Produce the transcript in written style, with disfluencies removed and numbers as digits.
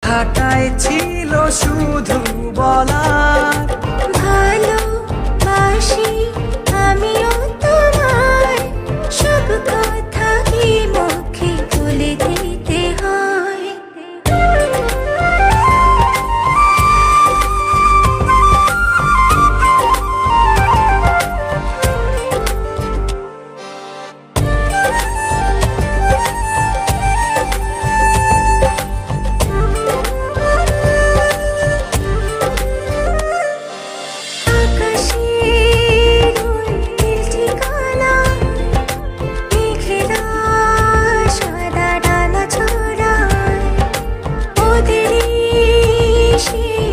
কথাটাই ছিল শুধু বলার, ভালোবাসি আমিও তোমায়, সব কথা কি মুখে বলে দিতে হয়? she